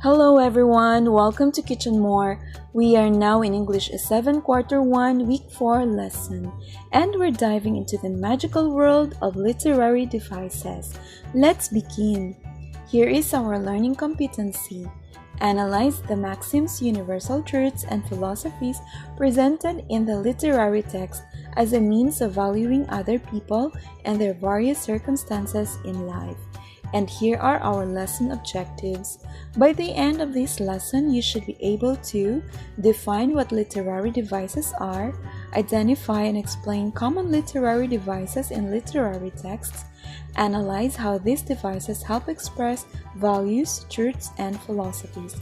Hello everyone, welcome to kitch&more. We are now in English 7 quarter 1 week 4 lesson, and we're diving into the magical world of literary devices. Let's begin. Here is our learning competency. Analyze the maxims, universal truths, and philosophies presented in the literary text as a means of valuing other people and their various circumstances in life. And here are our lesson objectives. By the end of this lesson, you should be able to define what literary devices are, identify and explain common literary devices in literary texts, analyze how these devices help express values, truths, and philosophies.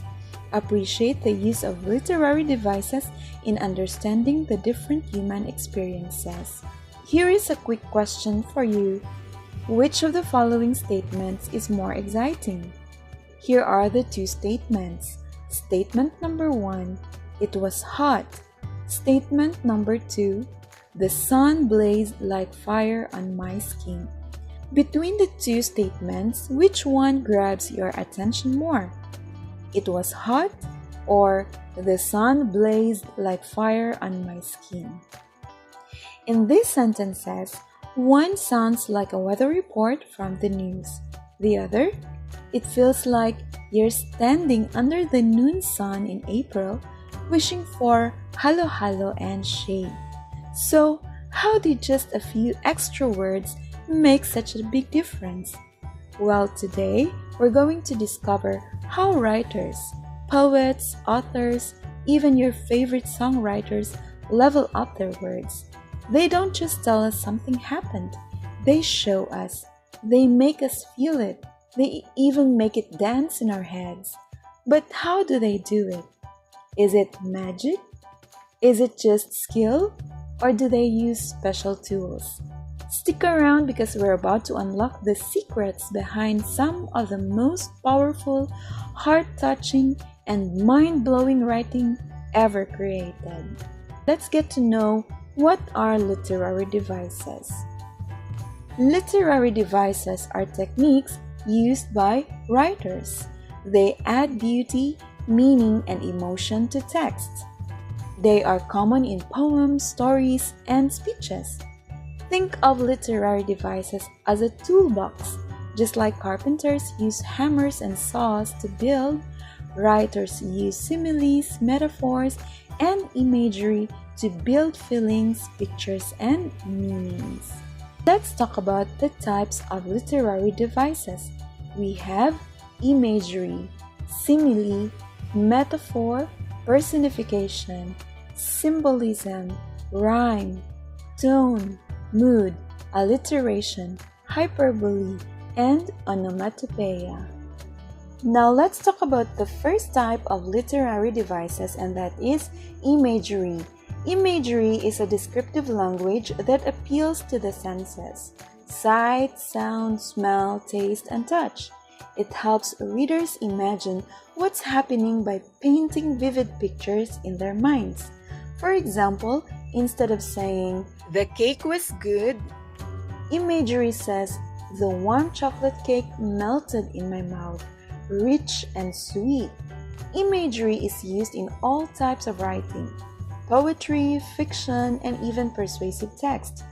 Appreciate the use of literary devices in understanding the different human experiences. Here is a quick question for you. Which of the following statements is more exciting? Here are the two statements. Statement number 1, it was hot. Statement number 2, the sun blazed like fire on my skin. Between the two statements, which one grabs your attention more? It was hot or the sun blazed like fire on my skin? In these sentences, one sounds like a weather report from the news. The other, it feels like you're standing under the noon sun in April, wishing for halo and shade. So, how did just a few extra words make such a big difference? Well, today, we're going to discover how writers, poets, authors, even your favorite songwriters level up their words. They don't just tell us something happened. They show us. They make us feel it. They even make it dance in our heads. But how do they do it? Is it magic? Is it just skill? Or do they use special tools? Stick around because we're about to unlock the secrets behind some of the most powerful, heart-touching, and mind-blowing writing ever created. Let's get to know what are literary devices. Literary devices are techniques used by writers. They add beauty, meaning, and emotion to texts. They are common in poems, stories, and speeches. Think of literary devices as a toolbox. Just like carpenters use hammers and saws to build, writers use similes, metaphors, and imagery to build feelings, pictures, and meanings. Let's talk about the types of literary devices. We have imagery, simile, metaphor, personification, symbolism, rhyme, tone, mood, alliteration, hyperbole, and onomatopoeia. Now let's talk about the first type of literary devices, and that is imagery. Imagery is a descriptive language that appeals to the senses: sight, sound, smell, taste, and touch. It helps readers imagine what's happening by painting vivid pictures in their minds. For example, instead of saying, "The cake was good," imagery says, "The warm chocolate cake melted in my mouth, rich and sweet." Imagery is used in all types of writing: poetry, fiction, and even persuasive text,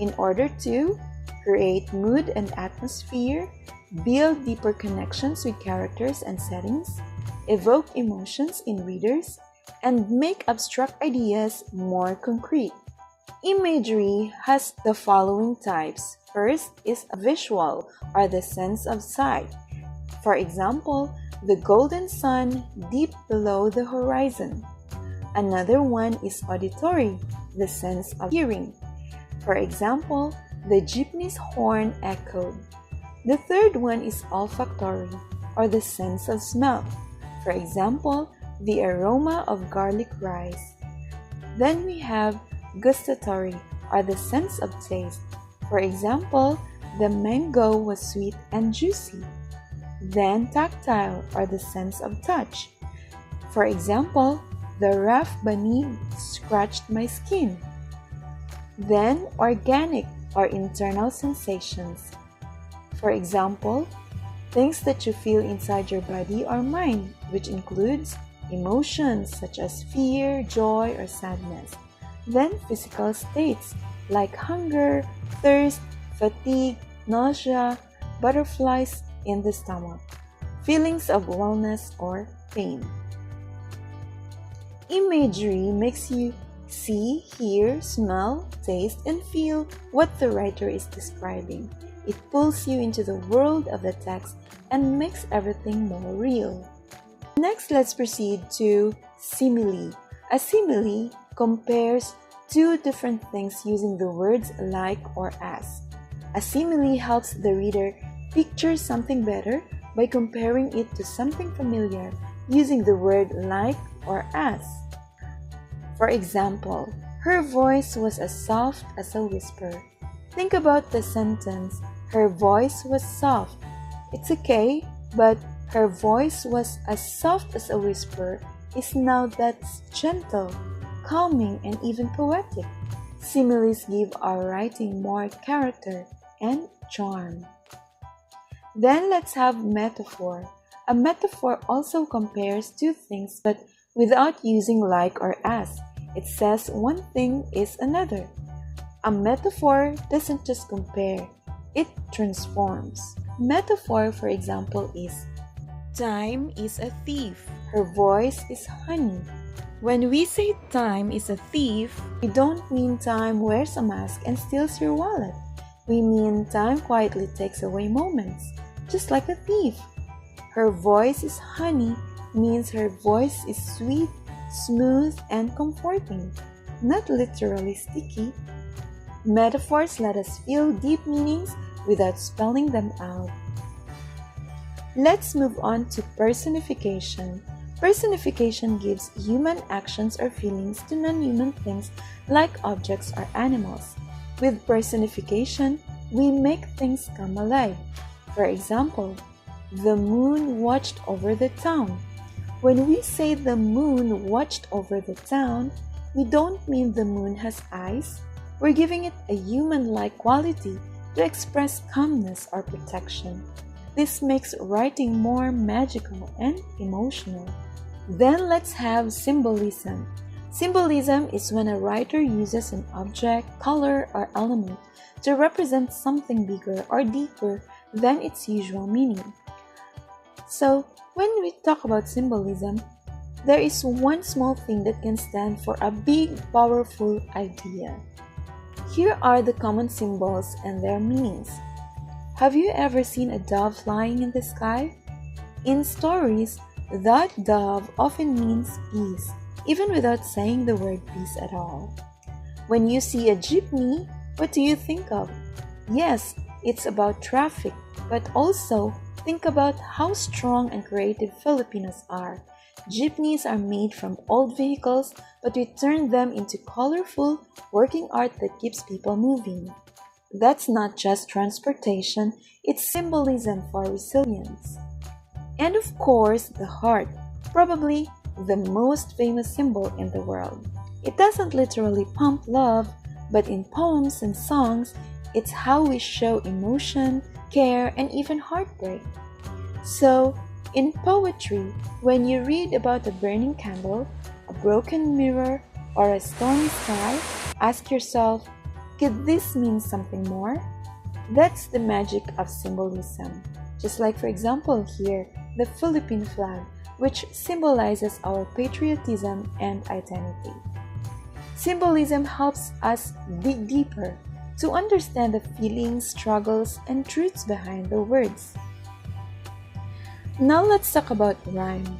in order to create mood and atmosphere, build deeper connections with characters and settings, evoke emotions in readers, and make abstract ideas more concrete. Imagery has the following types. First is visual, or the sense of sight. For example, the golden sun deep below the horizon. Another one is auditory, the sense of hearing. For example, the jeepney's horn echoed. The third one is olfactory, or the sense of smell. For example, the aroma of garlic rice. Then we have gustatory, or the sense of taste. For example, the mango was sweet and juicy. Then tactile, or the sense of touch. For example, the rough bunny scratched my skin. Then organic, or internal sensations. For example, things that you feel inside your body or mind, which includes emotions such as fear, joy, or sadness. Then physical states like hunger, thirst, fatigue, nausea, butterflies in the stomach, feelings of wellness or pain. Imagery makes you see, hear, smell, taste, and feel what the writer is describing. It pulls you into the world of the text and makes everything more real. Next, let's proceed to simile. A simile compares two different things using the words like or as. A simile helps the reader picture something better by comparing it to something familiar using the word like or as. For example, her voice was as soft as a whisper. Think about the sentence, her voice was soft. It's okay, but her voice was as soft as a whisper is now that's gentle, calming, and even poetic. Similes give our writing more character and charm. Then let's have metaphor. A metaphor also compares two things but without using like or as. It says one thing is another. A metaphor doesn't just compare, it transforms. Metaphor, for example, is time is a thief. Her voice is honey. When we say time is a thief, we don't mean time wears a mask and steals your wallet. We mean time quietly takes away moments, just like a thief. Her voice is honey means her voice is sweet, smooth, and comforting, not literally sticky. Metaphors let us feel deep meanings without spelling them out. Let's move on to personification. Personification gives human actions or feelings to non-human things like objects or animals. With personification, we make things come alive. For example, the moon watched over the town. When we say the moon watched over the town, we don't mean the moon has eyes. We're giving it a human-like quality to express calmness or protection. This makes writing more magical and emotional. Then let's have symbolism. Symbolism is when a writer uses an object, color, or element to represent something bigger or deeper than its usual meaning. So, when we talk about symbolism, there is one small thing that can stand for a big, powerful idea. Here are the common symbols and their meanings. Have you ever seen a dove flying in the sky? In stories, that dove often means peace, even without saying the word peace at all. When you see a jeepney, what do you think of? Yes, it's about traffic, but also think about how strong and creative Filipinos are. Jeepneys are made from old vehicles, but we turn them into colorful, working art that keeps people moving. That's not just transportation, it's symbolism for resilience. And of course, the heart, probably the most famous symbol in the world. It doesn't literally pump love, but in poems and songs, it's how we show emotion, care, and even heartbreak. So, in poetry, when you read about a burning candle, a broken mirror, or a stormy sky, ask yourself, could this mean something more? That's the magic of symbolism. Just like, for example, here, the Philippine flag, which symbolizes our patriotism and identity. Symbolism helps us dig deeper to understand the feelings, struggles, and truths behind the words. Now let's talk about rhyme.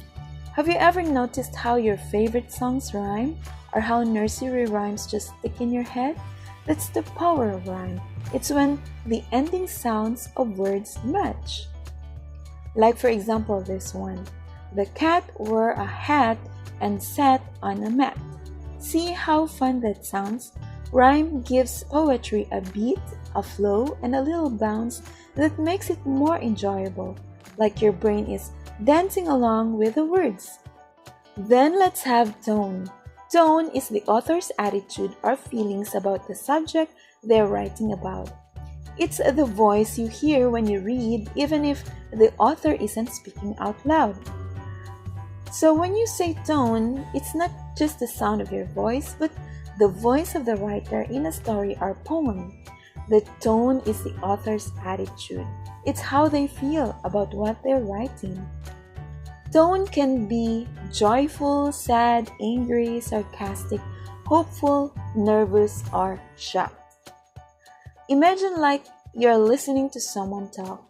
Have you ever noticed how your favorite songs rhyme? Or how nursery rhymes just stick in your head? That's the power of rhyme. It's when the ending sounds of words match. Like for example this one. The cat wore a hat and sat on a mat. See how fun that sounds? Rhyme gives poetry a beat, a flow, and a little bounce that makes it more enjoyable, like your brain is dancing along with the words. Then let's have tone. Tone is the author's attitude or feelings about the subject they're writing about. It's the voice you hear when you read, even if the author isn't speaking out loud. So when you say tone, it's not just the sound of your voice, but the voice of the writer in a story or poem. The tone is the author's attitude. It's how they feel about what they're writing. Tone can be joyful, sad, angry, sarcastic, hopeful, nervous, or shocked. Imagine like you're listening to someone talk.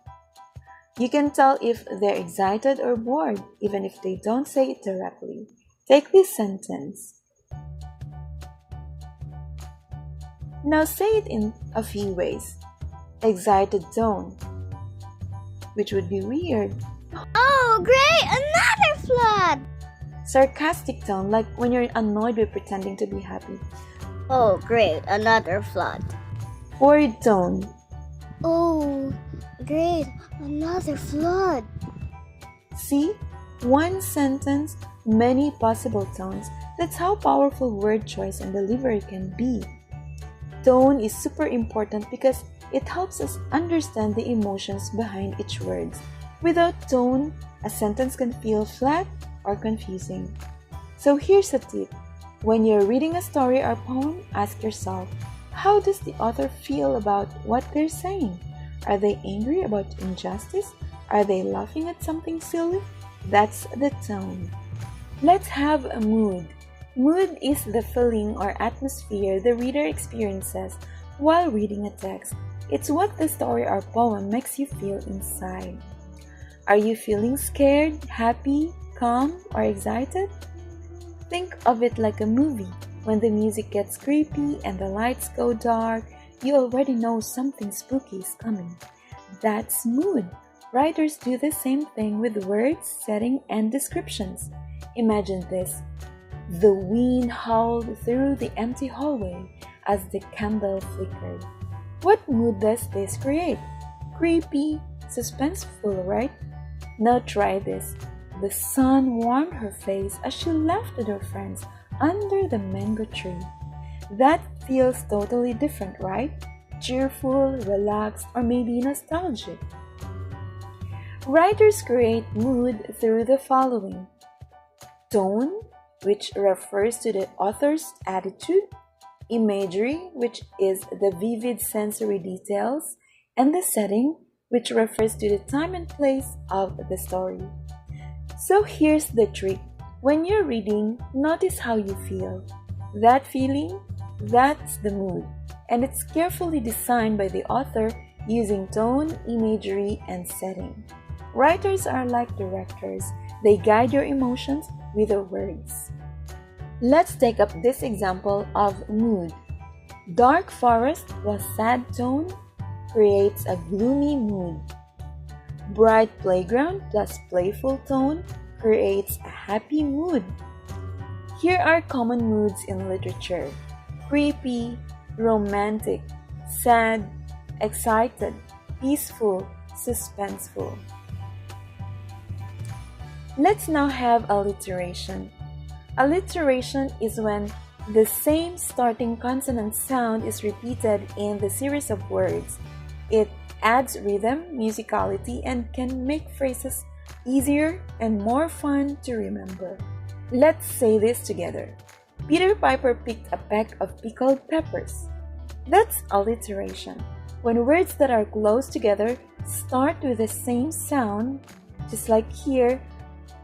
You can tell if they're excited or bored, even if they don't say it directly. Take this sentence. Now say it in a few ways. Excited tone, which would be weird. Oh, great! Another flood! Sarcastic tone, like when you're annoyed by pretending to be happy. Oh, great! Another flood. Worried tone. Oh, great! Another flood. See? One sentence, many possible tones. That's how powerful word choice and delivery can be. Tone is super important because it helps us understand the emotions behind each word. Without tone, a sentence can feel flat or confusing. So here's a tip. When you're reading a story or poem, ask yourself, how does the author feel about what they're saying? Are they angry about injustice? Are they laughing at something silly? That's the tone. Let's have a mood. Mood is the feeling or atmosphere the reader experiences while reading a text. It's what the story or poem makes you feel inside. Are you feeling scared, happy, calm, or excited? Think of it like a movie. When the music gets creepy and the lights go dark, you already know something spooky is coming. That's mood. Writers do the same thing with words, setting, and descriptions. Imagine this. The wind howled through the empty hallway as the candle flickered. What mood does this create? Creepy, suspenseful, right? Now try this. The sun warmed her face as she laughed with her friends under the mango tree. That feels totally different, right? Cheerful, relaxed, or maybe nostalgic. Writers create mood through the following. Tone, which refers to the author's attitude. Imagery, which is the vivid sensory details. And the setting, which refers to the time and place of the story. So here's the trick. When you're reading, notice how you feel. That feeling, that's the mood. And it's carefully designed by the author using tone, imagery, and setting. Writers are like directors. They guide your emotions with their words. Let's take up this example of mood. Dark forest plus sad tone creates a gloomy mood. Bright playground plus playful tone creates a happy mood. Here are common moods in literature. Creepy, romantic, sad, excited, peaceful, suspenseful. Let's now have alliteration. Alliteration is when the same starting consonant sound is repeated in the series of words. It adds rhythm, musicality, and can make phrases easier and more fun to remember. Let's say this together. Peter Piper picked a peck of pickled peppers. That's alliteration. When words that are close together start with the same sound, just like here,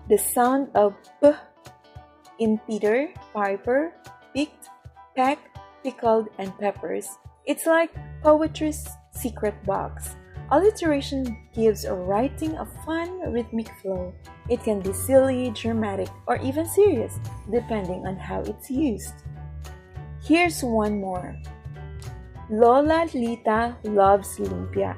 the sound of P in Peter, Piper, picked, peck, pickled, and peppers. It's like poetry's secret box. Alliteration gives a writing a fun, rhythmic flow. It can be silly, dramatic, or even serious, depending on how it's used. Here's one more. Lola Lita loves lumpia.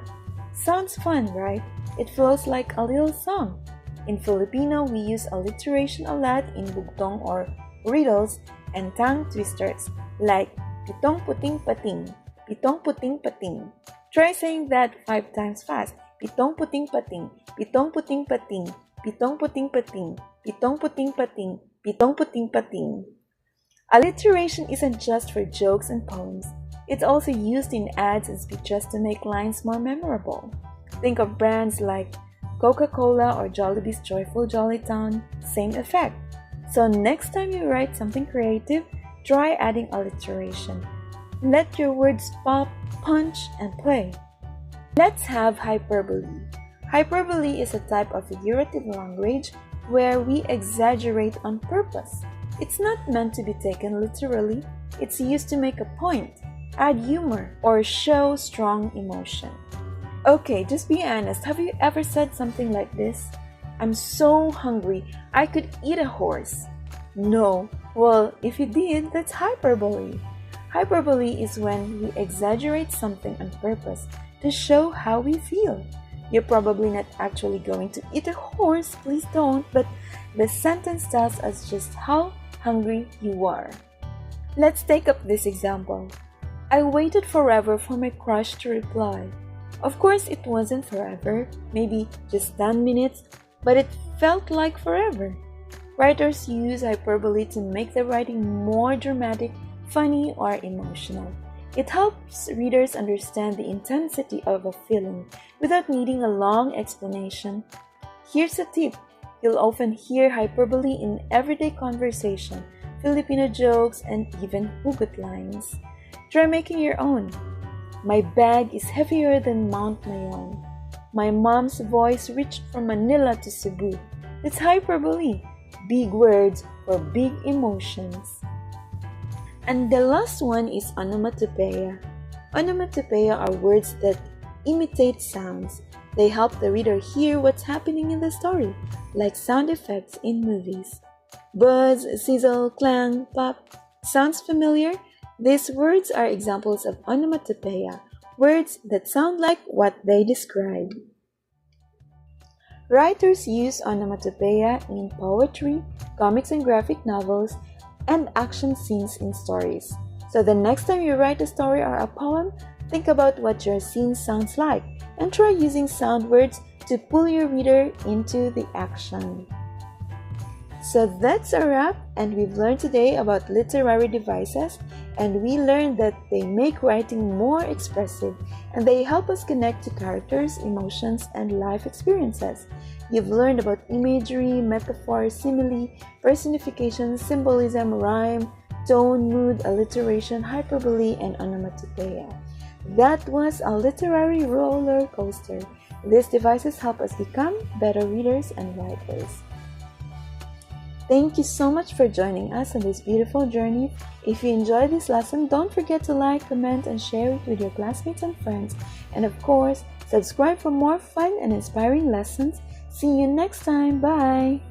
Sounds fun, right? It flows like a little song. In Filipino, we use alliteration a lot in bugtong or riddles and tongue twisters like pitong puting pating, pitong puting pating. Try saying that 5 times fast. Pitong puting pating, pitong puting pating, pitong puting pating, pitong puting pating, pitong puting pating. Alliteration isn't just for jokes and poems. It's also used in ads and speeches to make lines more memorable. Think of brands like Coca-Cola or Jollibee's Joyful Jolly Town, same effect. So next time you write something creative, try adding alliteration. Let your words pop, punch, and play. Let's have hyperbole. Hyperbole is a type of figurative language where we exaggerate on purpose. It's not meant to be taken literally. It's used to make a point, add humor, or show strong emotion. Okay, just be honest. Have you ever said something like this? I'm so hungry, I could eat a horse. No. Well, if you did, that's hyperbole. Hyperbole is when we exaggerate something on purpose to show how we feel. You're probably not actually going to eat a horse, please don't, but the sentence tells us just how hungry you are. Let's take up this example. I waited forever for my crush to reply. Of course, it wasn't forever, maybe just 10 minutes, but it felt like forever. Writers use hyperbole to make the writing more dramatic, funny, or emotional. It helps readers understand the intensity of a feeling without needing a long explanation. Here's a tip. You'll often hear hyperbole in everyday conversation, Filipino jokes, and even hugot lines. Try making your own. My bag is heavier than Mount Mayon. My mom's voice reached from Manila to Cebu. It's hyperbole. Big words for big emotions. And the last one is onomatopoeia. Onomatopoeia are words that imitate sounds. They help the reader hear what's happening in the story, like sound effects in movies. Buzz, sizzle, clang, pop. Sounds familiar? These words are examples of onomatopoeia, words that sound like what they describe. Writers use onomatopoeia in poetry, comics and graphic novels, and action scenes in stories. So the next time you write a story or a poem, think about what your scene sounds like and try using sound words to pull your reader into the action. So that's a wrap, and we've learned today about literary devices, and we learned that they make writing more expressive and they help us connect to characters, emotions, and life experiences. You've learned about imagery, metaphor, simile, personification, symbolism, rhyme, tone, mood, alliteration, hyperbole, and onomatopoeia. That was a literary roller coaster. These devices help us become better readers and writers. Thank you so much for joining us on this beautiful journey. If you enjoyed this lesson, don't forget to like, comment, and share it with your classmates and friends. And of course, subscribe for more fun and inspiring lessons. See you next time. Bye!